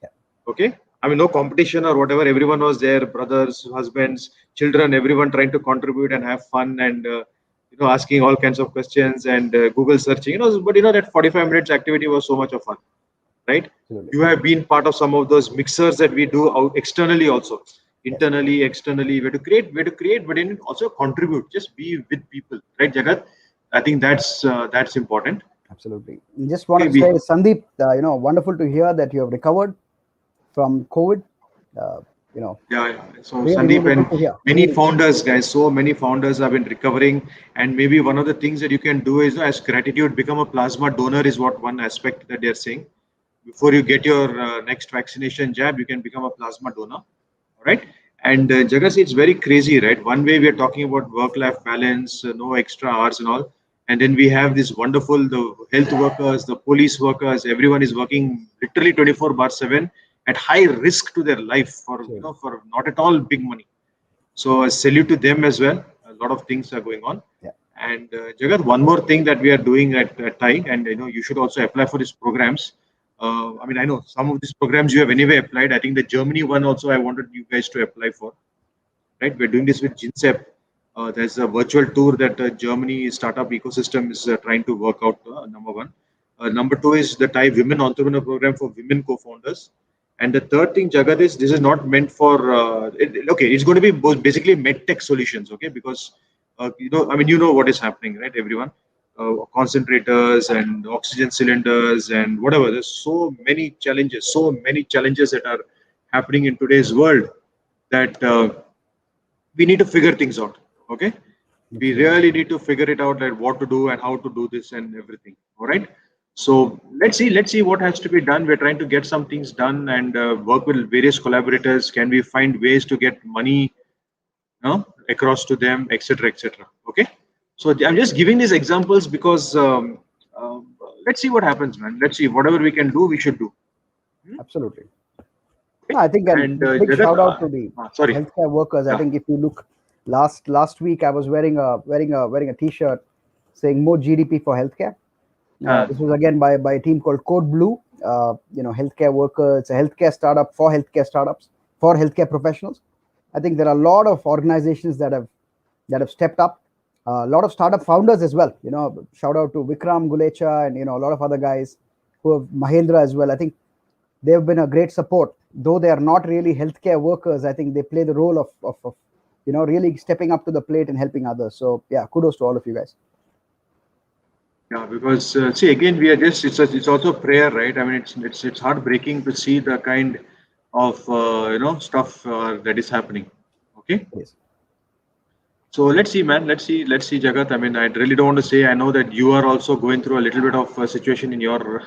Yeah. Okay. I mean, no competition or whatever. Everyone was there, brothers, husbands, children, everyone trying to contribute and have fun and asking all kinds of questions and Google searching. But that 45 minutes activity was so much of fun, right? Absolutely. You have been part of some of those mixers that we do out externally also, internally, externally. We have to create, but then also contribute. Just be with people, right, Jagat? I think that's important. Absolutely. Just want to say, Sandeep, wonderful to hear that you have recovered from COVID. Yeah. So really, Sandeep really and many founders, guys, so many founders have been recovering. And maybe one of the things that you can do is, as gratitude, become a plasma donor is what one aspect that they're saying. Before you get your next vaccination jab, you can become a plasma donor. All right. And Jagat, it's very crazy, right? One way we are talking about work-life balance, no extra hours and all. And then we have this wonderful, the health workers, the police workers, everyone is working literally 24/7 at high risk to their life for for not at all big money. So a salute to them as well. A lot of things are going on. Yeah. And Jagat, one more thing that we are doing at TIE, and you should also apply for these programs. I mean, I know some of these programs you have anyway applied. I think the Germany one also I wanted you guys to apply for. Right, we're doing this with GINSEP. There's a virtual tour that Germany startup ecosystem is trying to work out. Number one. Number two is the TIE Women Entrepreneur Program for women co-founders. And the third thing, Jagat, is this is not meant for, it's going to be basically medtech solutions, okay? Because, I mean, what is happening, right, everyone? Concentrators and oxygen cylinders and whatever. There's so many challenges that are happening in today's world that we need to figure things out, okay? We really need to figure it out, like what to do and how to do this and everything, all right? So let's see what has to be done. We're trying to get some things done and work with various collaborators. Can we find ways to get money across to them, etc., etc. Okay. So I'm just giving these examples because let's see what happens, man. Let's see, whatever we can do, we should do. Absolutely. No, I think a big shout out to the healthcare workers. I think if you look last week, I was wearing a T-shirt saying more GDP for healthcare. This was again by a team called Code Blue. Healthcare workers. It's a healthcare startup for healthcare startups for healthcare professionals. I think there are a lot of organizations that have stepped up. A lot of startup founders as well. Shout out to Vikram Gulecha and a lot of other guys who have Mahendra as well. I think they've been a great support, though they are not really healthcare workers. I think they play the role of really stepping up to the plate and helping others. So yeah, kudos to all of you guys. Yeah, because see again, we are just it's also prayer, right? I mean, it's heartbreaking to see the kind of stuff that is happening. Okay. Yes. So let's see, man. Let's see, Jagat. I mean, I really don't want to say. I know that you are also going through a little bit of a situation in your,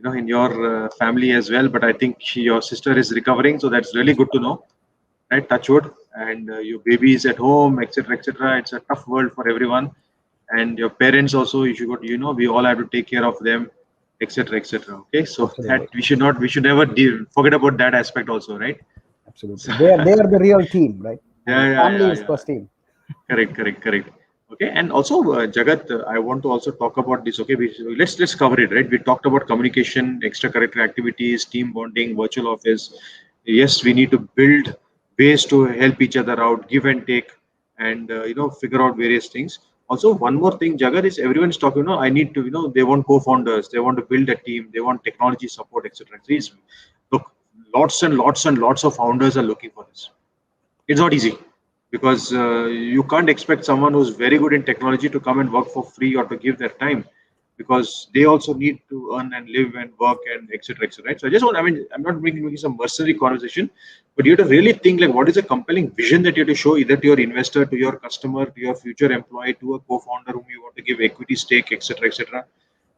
in your family as well. But I think your sister is recovering, so that's really good to know, right? Touch wood. And your baby is at home, etc., etc. It's a tough world for everyone, and your parents also. You should, we all have to take care of them, etc., etc. Okay, so Absolutely. that we should never forget about that aspect also, right? Absolutely. They are the real team, right? Family is first team. Correct. Okay, and also Jagat, I want to also talk about this. Okay, let's cover it, right? We talked about communication, extracurricular activities, team bonding, virtual office. Yes, we need to build ways to help each other out, give and take, and figure out various things. Also, one more thing, Jagat, is everyone's talking. I need to, they want co-founders, they want to build a team, they want technology support, etc. Please look, lots and lots of founders are looking for this. It's not easy because you can't expect someone who's very good in technology to come and work for free or to give their time, because they also need to earn and live and work and etc. etc. Right? So I mean, I'm not making some mercenary conversation, but you have to really think like what is a compelling vision that you have to show either to your investor, to your customer, to your future employee, to a co-founder whom you want to give equity stake, etc. etc.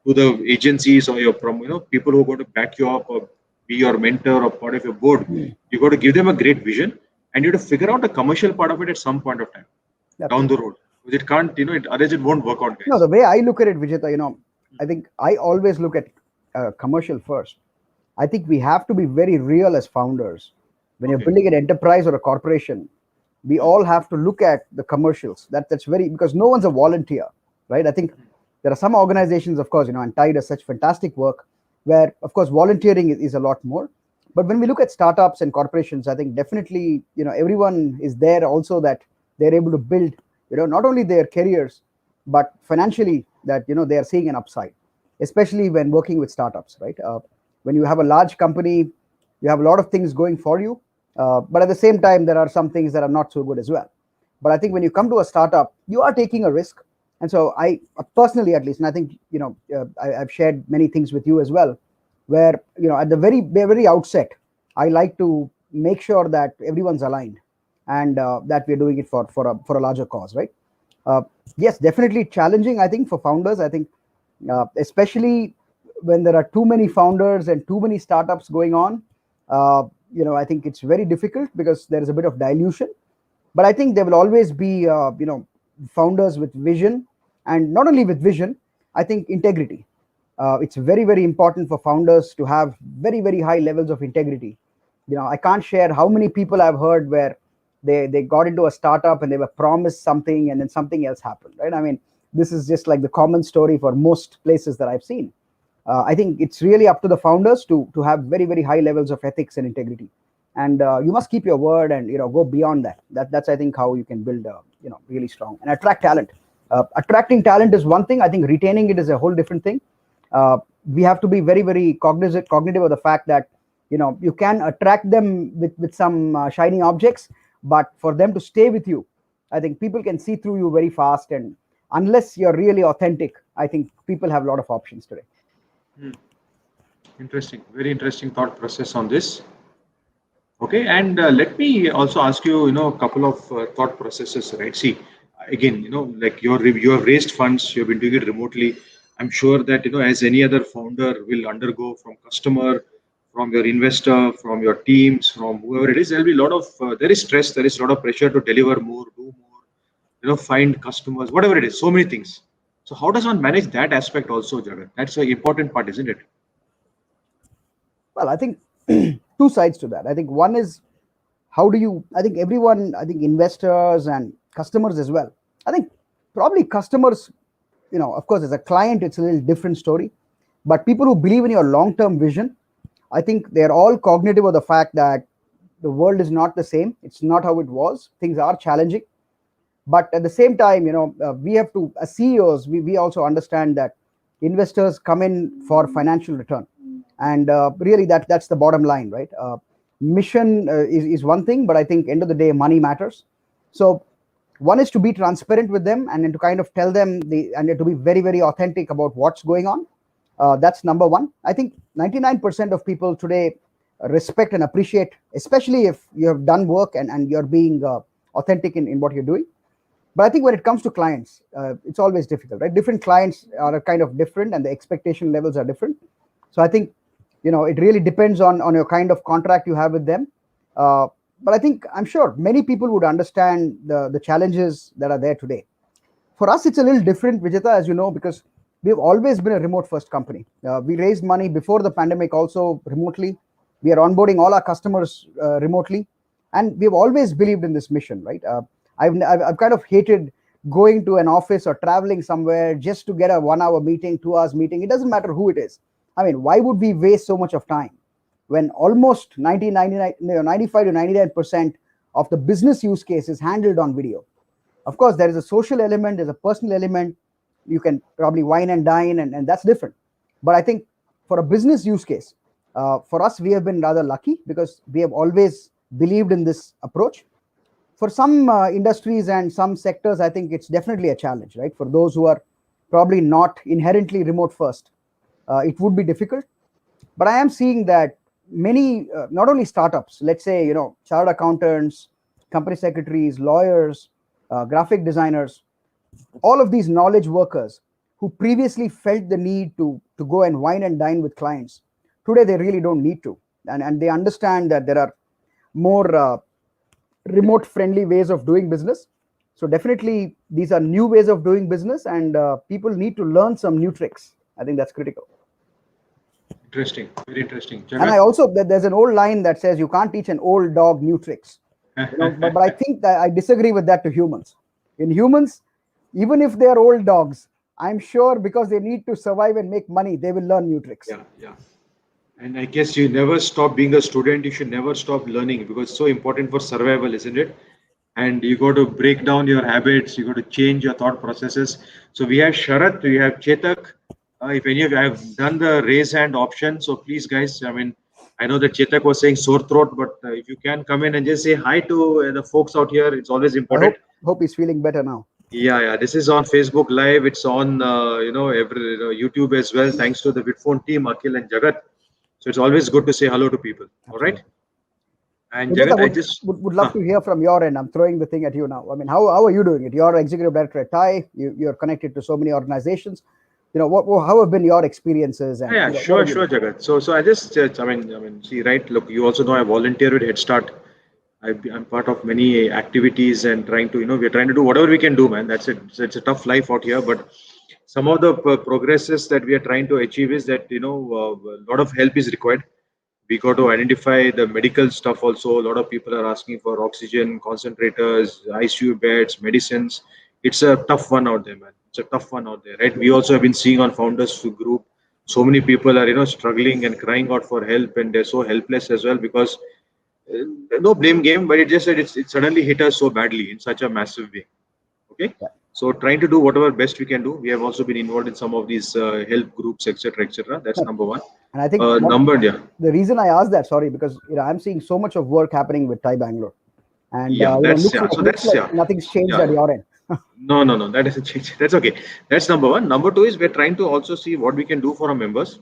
To the agencies or your people who are going to back you up or be your mentor or part of your board. You got to give them a great vision. And you have to figure out the commercial part of it at some point of time down the road. Because it can't, otherwise it won't work out, guys. No, the way I look at it, Vijetha, I think I always look at commercial first. I think we have to be very real as founders. When you're building an enterprise or a corporation, we all have to look at the commercials. That's very, because no one's a volunteer, right? I think there are some organizations, of course, and Tide does such fantastic work where, of course, volunteering is a lot more. But when we look at startups and corporations, I think definitely, everyone is there also that they're able to build, not only their careers, but financially that, they are seeing an upside, especially when working with startups, right? When you have a large company, you have a lot of things going for you. But at the same time, there are some things that are not so good as well. But I think when you come to a startup, you are taking a risk. And so I personally, at least, and I think, I've shared many things with you as well, where at the very outset, I like to make sure that everyone's aligned and that we're doing it for a larger cause, right? Yes, definitely challenging, I think, for founders. I think especially when there are too many founders and too many startups going on, I think it's very difficult because there is a bit of dilution. But I think there will always be founders with vision, and not only with vision, I think integrity. It's very, very important for founders to have very, very high levels of integrity. I can't share how many people I've heard where they got into a startup and they were promised something and then something else happened, right? I mean, this is just like the common story for most places that I've seen. I think it's really up to the founders to have very, very high levels of ethics and integrity. And you must keep your word and, go beyond that. That's, I think, how you can build, really strong and attract talent. Attracting talent is one thing. I think retaining it is a whole different thing. We have to be very, very cognitive of the fact that, you can attract them with some shiny objects, but for them to stay with you, I think people can see through you very fast. And unless you're really authentic, I think people have a lot of options today. Interesting. Very interesting thought process on this. Okay, and let me also ask you, a couple of thought processes, right? See, again, like you have raised funds, you have been doing it remotely. I'm sure that, as any other founder will undergo from customer, from your investor, from your teams, from whoever it is, there'll be a lot of, there is stress, there is a lot of pressure to deliver more, do more, find customers, whatever it is, so many things. So how does one manage that aspect also, Jagat? That's an important part, isn't it? Well, I think two sides to that. I think one is how do you, I think everyone, I think investors and customers as well. I think probably customers, of course, as a client, it's a little different story. But people who believe in your long-term vision, I think they're all cognitive of the fact that the world is not the same. It's not how it was. Things are challenging. But at the same time, we have to, as CEOs, we also understand that investors come in for financial return. And really that's the bottom line, right? Mission is one thing, but I think end of the day, money matters. So one is to be transparent with them and then to kind of tell them and to be very, very authentic about what's going on. That's number one. I think 99% of people today respect and appreciate, especially if you have done work and you're being authentic in what you're doing. But I think when it comes to clients, it's always difficult, right? Different clients are kind of different and the expectation levels are different. So I think, it really depends on your kind of contract you have with them. But I think, I'm sure many people would understand the challenges that are there today. For us, it's a little different, Vijetha, as you know, because we've always been a remote first company. We raised money before the pandemic also remotely. We are onboarding all our customers remotely. And we've always believed in this mission, right? I've kind of hated going to an office or traveling somewhere just to get a 1 hour meeting, 2 hours meeting. It doesn't matter who it is. I mean, why would we waste so much of time when almost 95 to 99% of the business use case is handled on video? Of course, there is a social element, there's a personal element. You can probably wine and dine, and that's different. But I think for a business use case, for us, we have been rather lucky because we have always believed in this approach. For some industries and some sectors, I think it's definitely a challenge, right? For those who are probably not inherently remote first, it would be difficult. But I am seeing that many, not only startups, let's say, chartered accountants, company secretaries, lawyers, graphic designers, all of these knowledge workers who previously felt the need to go and wine and dine with clients, today they really don't need to. And they understand that there are more remote friendly ways of doing business. So definitely these are new ways of doing business, and people need to learn some new tricks. I think that's critical. Interesting, very interesting. Jagat? And I also, there's an old line that says you can't teach an old dog new tricks. But I think that I disagree with that to humans. In humans, even if they are old dogs, I'm sure because they need to survive and make money, they will learn new tricks. Yeah. And I guess you never stop being a student. You should never stop learning because it's so important for survival, isn't it? And you got to break down your habits. You got to change your thought processes. So we have Sharath, we have Chetak. If any of you have done the raise hand option, so please, guys. I mean, I know that Chetak was saying sore throat, but if you can come in and just say hi to the folks out here, it's always important. I hope he's feeling better now. Yeah. This is on Facebook Live. It's on every YouTube as well. Thanks to the Vidphone team, Akhil and Jagat. So it's always good to say hello to people. All right. And Jagat, I just would love to hear from your end. I'm throwing the thing at you now. I mean, how are you doing it? You're executive director at TIE. You're connected to so many organizations. How have been your experiences? And, sure, Jagat. So I just, see, right. Look, you also know I volunteer with Head Start. I'm part of many activities and trying to, we're trying to do whatever we can do, man. That's it. So it's a tough life out here, but some of the progresses that we are trying to achieve is that, a lot of help is required. We got to identify the medical stuff also. A lot of people are asking for oxygen, concentrators, ICU beds, medicines. It's a tough one out there, man. It's a tough one out there, right? We also have been seeing on Founders Group, so many people are, struggling and crying out for help, and they're so helpless as well because no blame game, but it just said it suddenly hit us so badly in such a massive way. Okay. Yeah. So trying to do whatever best we can do. We have also been involved in some of these help groups, etc. That's number one. And I think the reason I asked that, sorry, because I'm seeing so much of work happening with TIE Bangalore, and nothing's changed at your end. No, that doesn't change. That's okay. That's number one. Number two is we're trying to also see what we can do for our members.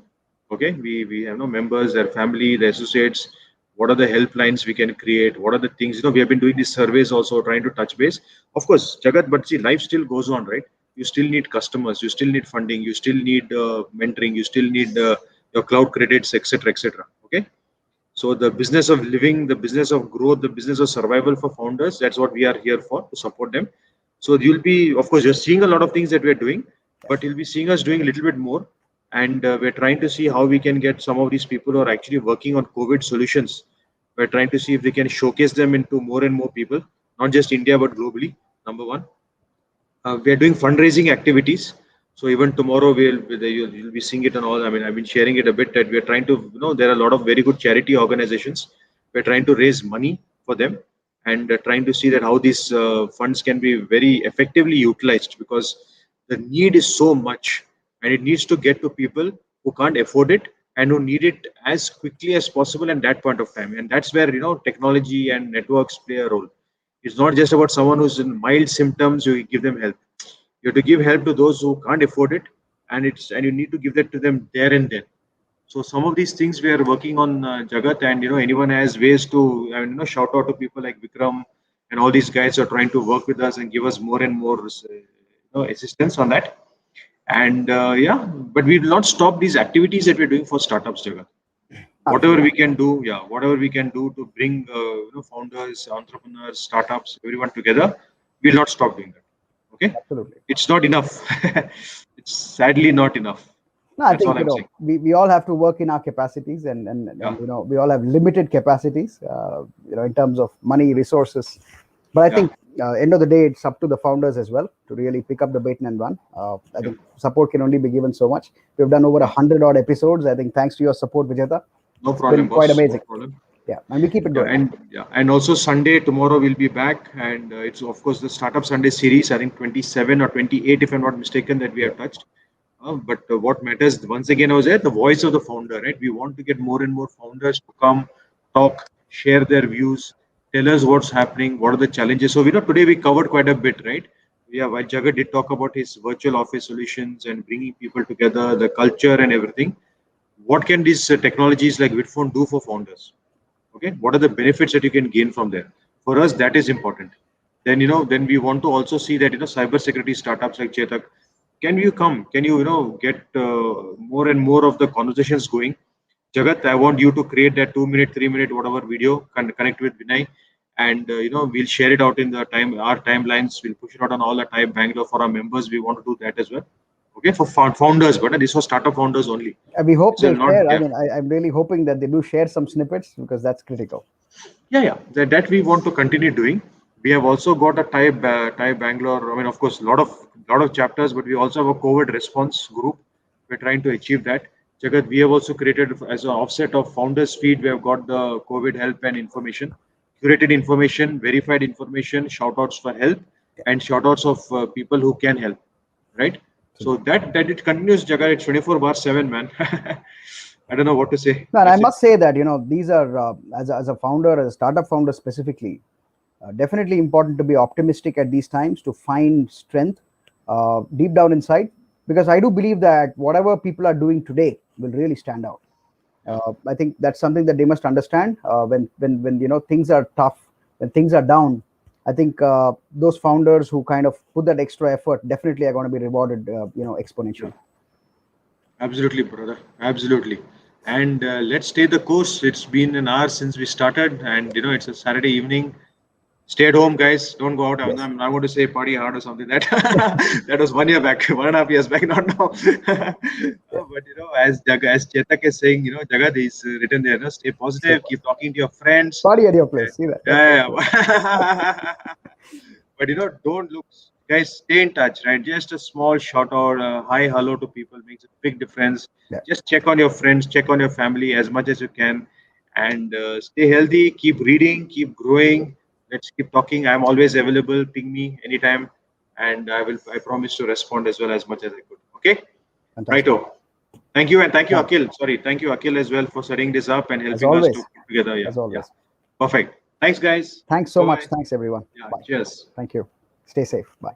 Okay, we have members, their family, their associates. What are the helplines we can create? What are the things, we have been doing these surveys also, trying to touch base. Of course, Jagat, but see, life still goes on, right? You still need customers, you still need funding, you still need mentoring, you still need your cloud credits, etc. Okay. So the business of living, the business of growth, the business of survival for founders, that's what we are here for, to support them. So you'll be, of course, you're seeing a lot of things that we're doing, but you'll be seeing us doing a little bit more. And we're trying to see how we can get some of these people who are actually working on COVID solutions. We're trying to see if we can showcase them into more and more people, not just India, but globally, number one. We're doing fundraising activities. So even tomorrow, you'll be seeing it and all. I mean, I've been sharing it a bit that we're trying to, there are a lot of very good charity organizations We're trying to raise money for them and trying to see that how these funds can be very effectively utilized, because the need is so much and it needs to get to people who can't afford it and who need it as quickly as possible at that point of time. And that's where technology and networks play a role. It's not just about someone who's in mild symptoms, you give them help. You have to give help to those who can't afford it, and you need to give that to them there and then. So some of these things we are working on, Jagat, and anyone has ways to shout out to people like Vikram and all these guys are trying to work with us and give us more and more assistance on that. And yeah, but we will not stop these activities that we're doing for startups, Jagat. Whatever we can do, yeah, whatever we can do to bring founders, entrepreneurs, startups, everyone together, we'll not stop doing that. Okay, Absolutely. it's not enough. It's sadly not enough. No, I That's think all I'm saying. we all have to work in our capacities, and Yeah. we all have limited capacities, in terms of money, resources. But I Yeah. think end of the day, it's up to the founders as well to really pick up the baton and run. I think support can only be given so much. We've done over 100 odd episodes. I think thanks to your support, Vijetha, No it's problem, been quite boss. amazing. No problem. Yeah, and we keep it going. And also Sunday tomorrow we'll be back, and it's of course the Startup Sunday series. I think 27 or 28, if I'm not mistaken, that we have touched. But what matters, once again, I was there, the voice of the founder, right? We want to get more and more founders to come, talk, share their views, tell us what's happening, what are the challenges. So today we covered quite a bit, right? Yeah, while Jagat did talk about his virtual office solutions and bringing people together, the culture and everything. What can these technologies like Vidphone do for founders? Okay, what are the benefits that you can gain from there? For us, that is important. Then we want to also see that cyber security startups like Chetak, can you come? Can you get more and more of the conversations going? Jagat, I want you to create that 2 minute, 3 minute, whatever video, connect with Vinay, and we'll share it out in our timelines. We'll push it out on all the time Bangalore for our members. We want to do that as well. Okay, for founders, but this was startup founders only. We hope So they share. I yeah. mean, I'm really hoping that they do share some snippets, because that's critical. Yeah. That we want to continue doing. We have also got a Thai Bangalore. I mean, of course, lot of chapters, but we also have a COVID response group. We're trying to achieve that. Jagat, we have also created as an offset of founders feed. We have got the COVID help and information, curated information, verified information, shout outs for help, and shout outs of people who can help. Right. So that it continues, Jagat. It's 24/7, man. I don't know what to say. No, and I That's it. must say that these are as a founder, as a startup founder specifically, definitely important to be optimistic at these times, to find strength deep down inside, because I do believe that whatever people are doing today will really stand out. I think that's something that they must understand. When things are tough, when things are down, I think those founders who kind of put that extra effort definitely are going to be rewarded, exponentially. Absolutely, brother. Absolutely. And let's stay the course. It's been an hour since we started, and it's a Saturday evening. Stay at home, guys. Don't go out. Yes. I'm not going to say party hard or something. That that was 1 year back, 1.5 years back, not now. But as Chetak is saying, Jagat is written there. Stay positive. Keep talking to your friends. Party at your place. See that? Yeah. But don't look, guys. Stay in touch, right? Just a small shout out, hi, hello to people makes a big difference. Yeah. Just check on your friends, check on your family as much as you can, and stay healthy. Keep reading, keep growing. Let's keep talking. I'm always available. Ping me anytime, and I promise to respond as well as much as I could. Okay. Fantastic. Righto. Thank you, and thank you, Akhil. Sorry, thank you, Akhil, as well for setting this up and helping us always. to put together. Yeah. As always. Yeah. Perfect. Thanks, guys. Thanks so Bye-bye. much. Thanks, everyone. Yeah. Bye. Cheers. Thank you. Stay safe. Bye.